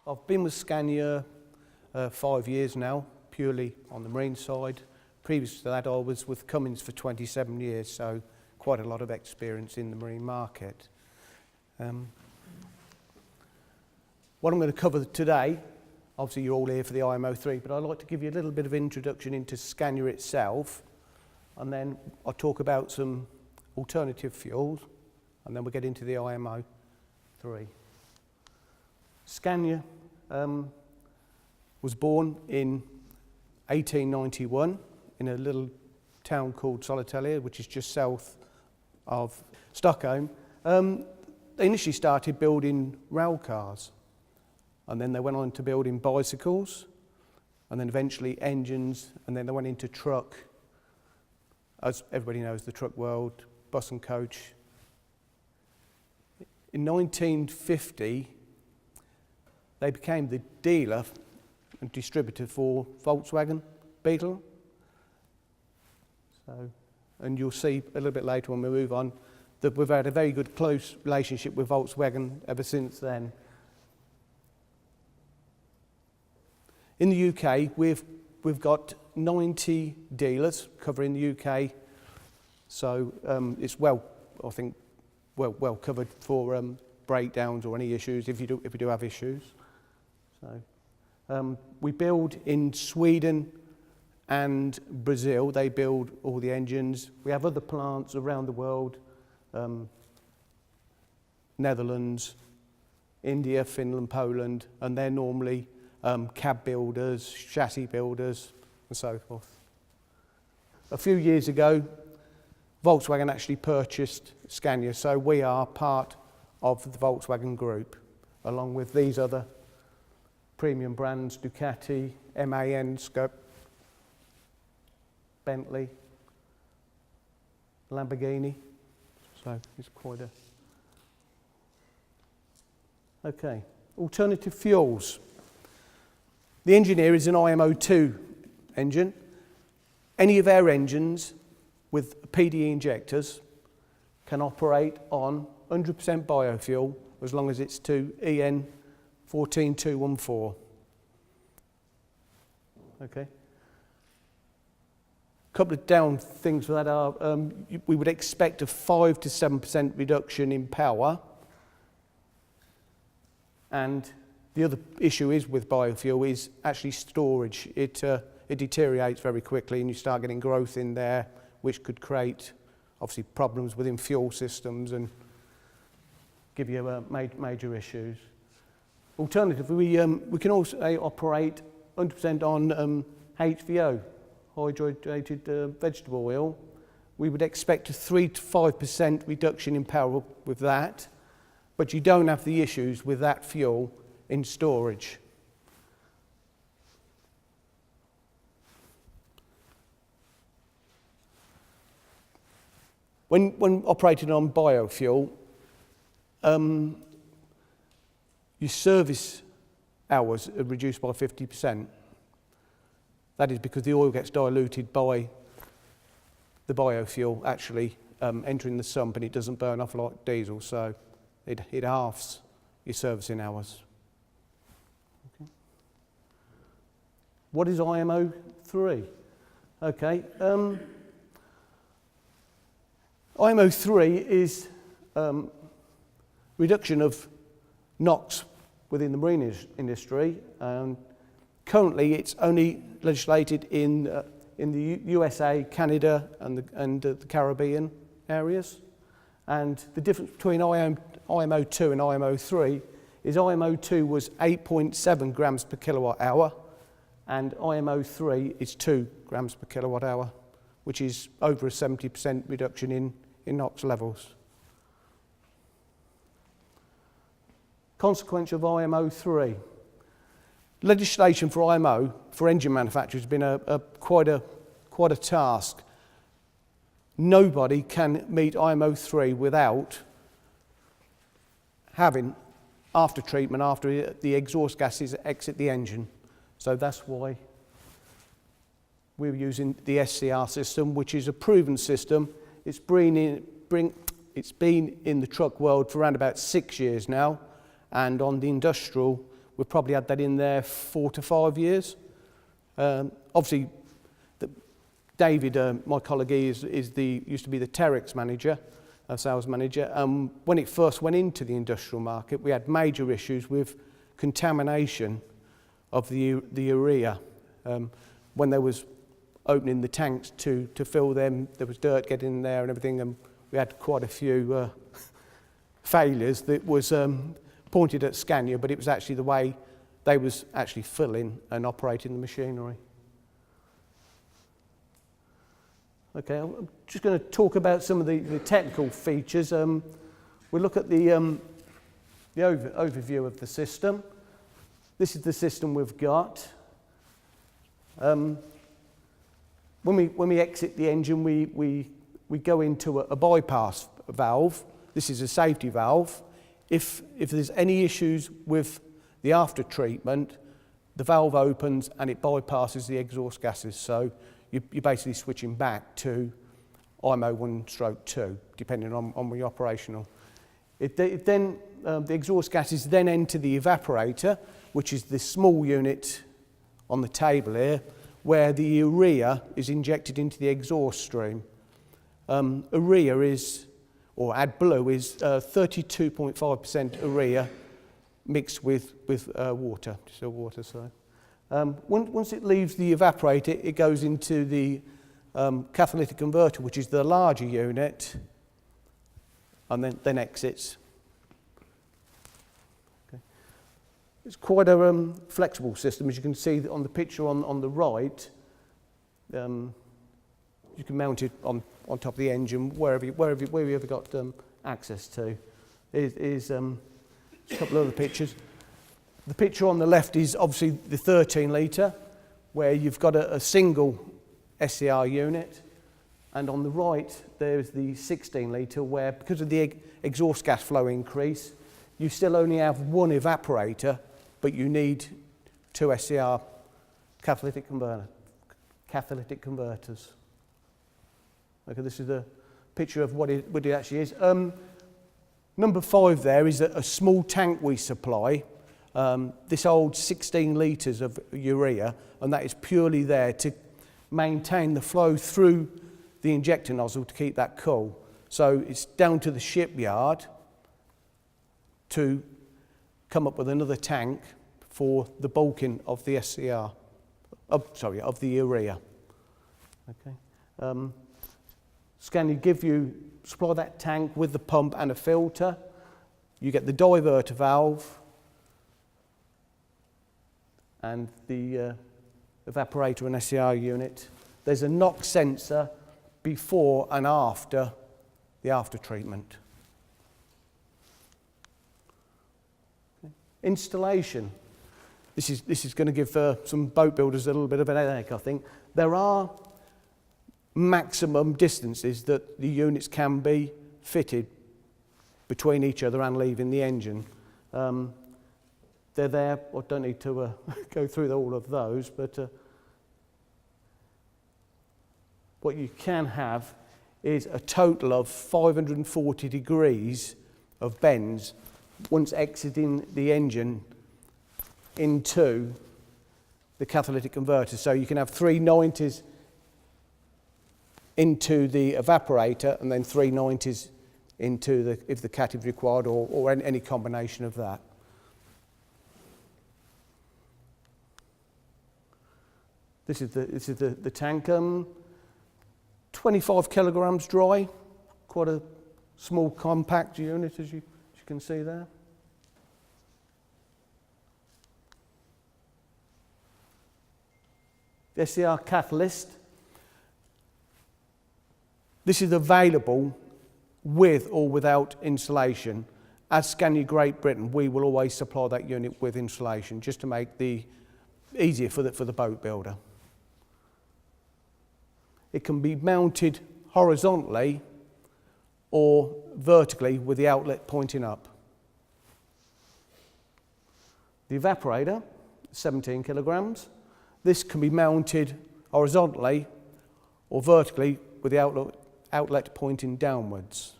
I've been with Scania 5 years now, purely on the marine side. Previous to that, I was with Cummins for 27 years, so quite a lot of experience in the marine market. What I'm going to cover today, obviously you're all here for the IMO3, but I'd like to give you a little bit of introduction into Scania itself, and then I'll talk about some alternative fuels, and then we'll get into the IMO3. Scania was born in 1891 in a little town called Södertälje, which is just south of Stockholm. They initially started building rail cars, and then they went on to building bicycles, and then eventually engines, and then they went into truck. As everybody knows, the truck world, bus and coach. In 1950, they became the dealer and distributor for Volkswagen Beetle. So, and you'll see a little bit later when we move on that we've had a very good close relationship with Volkswagen ever since then. In the UK, we've got 90 dealers covering the UK, so it's well covered for breakdowns or any issues if you do have issues. So we build in Sweden and Brazil. They build all the engines. We have other plants around the world, Netherlands, India, Finland, Poland, and they're normally cab builders, chassis builders, and so forth. A few years ago, Volkswagen actually purchased Scania, so we are part of the Volkswagen group, along with these other premium brands, Ducati, MAN, Scope, Bentley, Lamborghini. So it's quite a... Okay, alternative fuels. The engine here is an IMO2 engine. Any of our engines with PDE injectors can operate on 100% biofuel as long as it's to EN 14214. Okay. A couple of down things for that are we would expect a 5 to 7% reduction in power, and the other issue is with biofuel is actually storage. It deteriorates very quickly, and you start getting growth in there, which could create obviously problems within fuel systems and give you major issues. Alternatively, we can also operate 100% on HVO, hydrogenated vegetable oil. We would expect a 3 to 5% reduction in power with that, but you don't have the issues with that fuel in storage. When operating on biofuel, your service hours are reduced by 50%. That is because the oil gets diluted by the biofuel actually entering the sump, and it doesn't burn off like diesel, so it halves your servicing hours. Okay. What is IMO3? Okay. IMO3 is reduction of NOx within the marine industry. Currently, it's only legislated in the USA, Canada, and the Caribbean areas. And the difference between IMO2 and IMO3 is IMO2 was 8.7 grams per kilowatt hour, and IMO3 is 2 grams per kilowatt hour, which is over a 70% reduction in NOx levels. Consequence of IMO3. Legislation for IMO, for engine manufacturers, has been quite a task. Nobody can meet IMO3 without having after treatment after the exhaust gases exit the engine. So that's why we're using the SCR system, which is a proven system. It's been in the truck world for around about 6 years now, and on the industrial we've probably had that in there 4 to 5 years. Obviously, David, my colleague, used to be the Terex manager, sales manager. When it first went into the industrial market, we had major issues with contamination of the urea. When there was opening the tanks to fill them, there was dirt getting in there and everything, and we had quite a few failures that was pointed at Scania, but it was actually the way they was actually filling and operating the machinery. Okay, I'm just going to talk about some of the technical features. We'll look at the overview of the system. This is the system we've got. When we exit the engine, we go into a bypass valve. This is a safety valve. If there's any issues with the after treatment, the valve opens and it bypasses the exhaust gases. So you're basically switching back to IMO1/2, depending on when you're operational. The exhaust gases then enter the evaporator, which is the small unit on the table here, where the urea is injected into the exhaust stream. Urea is, or AdBlue is 32.5% urea mixed with water, still water, sorry. Once it leaves the evaporator, it goes into the catalytic converter, which is the larger unit, and then exits. Okay. It's quite a flexible system, as you can see on the picture on the right. You can mount it on top of the engine wherever you've got access to. Here's a couple of other pictures. The picture on the left is obviously the 13 litre, where you've got a single SCR unit, and on the right there's the 16 litre, where because of the exhaust gas flow increase, you still only have one evaporator, but you need 2 SCR catalytic converters. Okay, this is a picture of what it actually is. Number 5 there is a small tank we supply. This holds 16 litres of urea, and that is purely there to maintain the flow through the injector nozzle to keep that cool. So it's down to the shipyard to come up with another tank for the bulking of the SCR, of the urea. Okay. Scania supply that tank with the pump and a filter. You get the diverter valve and the evaporator and SCR unit. There's a NOx sensor before and after the after treatment. Okay. Installation. This is going to give some boat builders a little bit of an headache, I think. There are maximum distances that the units can be fitted between each other and leaving the engine. They're there. I don't need to go through all of those, but what you can have is a total of 540 degrees of bends once exiting the engine into the catalytic converter. So you can have 390s into the evaporator and then 390s into if the cat is required, or any combination of that. This is the tank, 25 kilograms dry, quite a small compact unit as you can see there. The SCR catalyst. This is available with or without insulation. As Scania Great Britain, we will always supply that unit with insulation, just to make easier for the boat builder. It can be mounted horizontally or vertically with the outlet pointing up. The evaporator, 17 kilograms. This can be mounted horizontally or vertically with the outlet pointing downwards.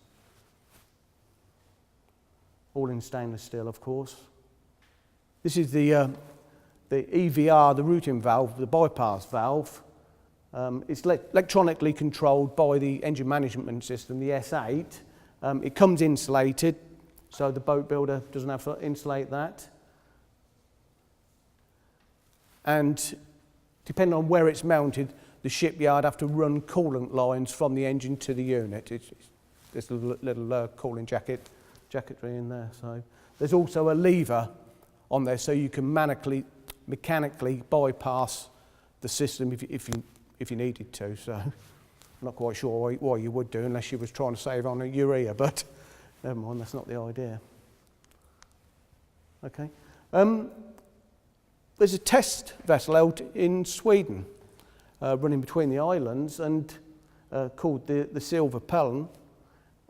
All in stainless steel, of course. This is the EVR, the routing valve, the bypass valve. It's electronically controlled by the engine management system, the S8. It comes insulated, so the boat builder doesn't have to insulate that. And depending on where it's mounted, the shipyard have to run coolant lines from the engine to the unit. There's a little cooling jacketry in there. So there's also a lever on there, so you can mechanically bypass the system if you needed to. So I'm not quite sure why you would do, unless you was trying to save on a urea, but never mind, that's not the idea. Okay. There's a test vessel out in Sweden, running between the islands, and called the Silver Pelon,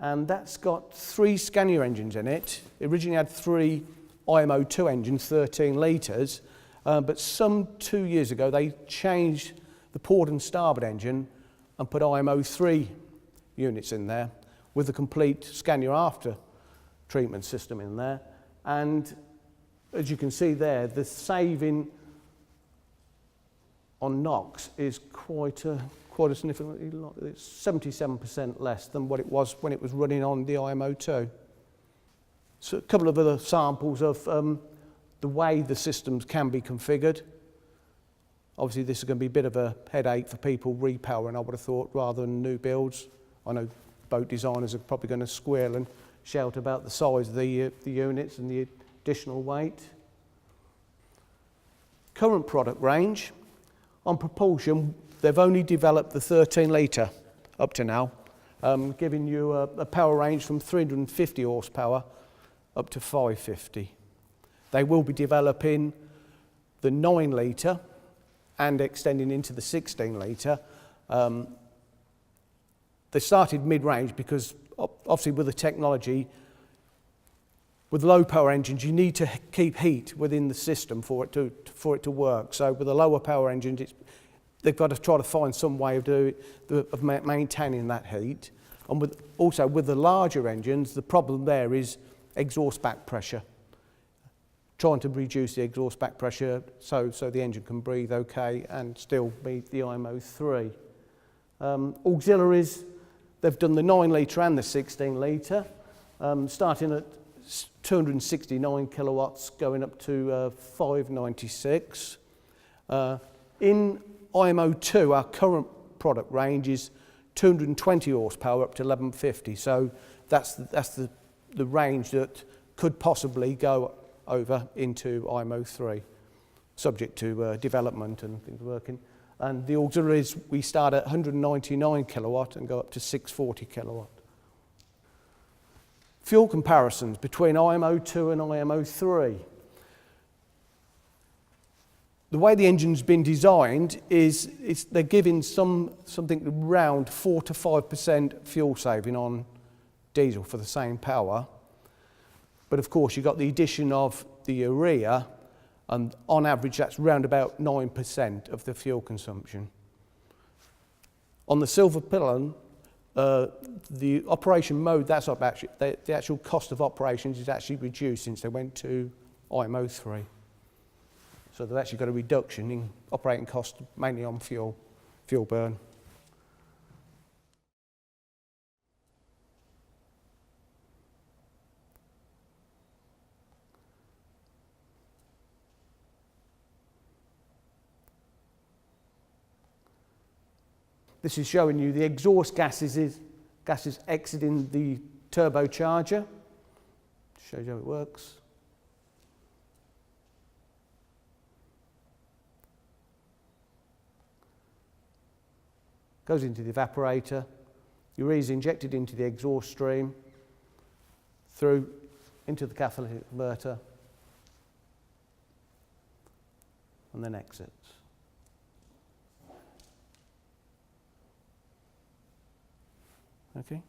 and that's got 3 Scania engines in it. It originally had 3 IMO2 engines, 13 litres, but some 2 years ago they changed the port and starboard engine and put IMO3 units in there with a complete Scania after treatment system in there. And as you can see there, the saving on NOx is quite a significantly lot. It's 77% less than what it was when it was running on the IMO2. So a couple of other samples of the way the systems can be configured. Obviously this is going to be a bit of a headache for people repowering, I would have thought, rather than new builds. I know boat designers are probably going to squeal and shout about the size of the units and the additional weight. Current product range. On propulsion, they've only developed the 13 litre up to now, giving you a power range from 350 horsepower up to 550. They will be developing the 9 litre and extending into the 16 litre. They started mid-range because obviously with the technology, with low power engines, you need to keep heat within the system for it to work. So with the lower power engines, they've got to try to find some way of maintaining that heat. And also with the larger engines, the problem there is exhaust back pressure. Trying to reduce the exhaust back pressure so the engine can breathe okay and still meet the IMO3. Auxiliaries, they've done the 9 litre and the 16 litre, starting at 269 kilowatts going up to 596. In IMO2, our current product range is 220 horsepower up to 1150. So that's the range that could possibly go over into IMO3, subject to development and things working. And the auxiliaries, we start at 199 kilowatt and go up to 640 kilowatt. Fuel comparisons between IMO2 and IMO3. The way the engine's been designed is they're giving something around 4 to 5% fuel saving on diesel for the same power. But of course you've got the addition of the urea, and on average that's around about 9% of the fuel consumption. On the Silver Pelon, the operation mode, that's up actually, the actual cost of operations is actually reduced since they went to IMO3. So they've actually got a reduction in operating costs, mainly on fuel burn. This is showing you the exhaust gases exiting the turbocharger. Shows you how it works. Goes into the evaporator. Urea is injected into the exhaust stream, through into the catalytic converter, and then exits. Okay.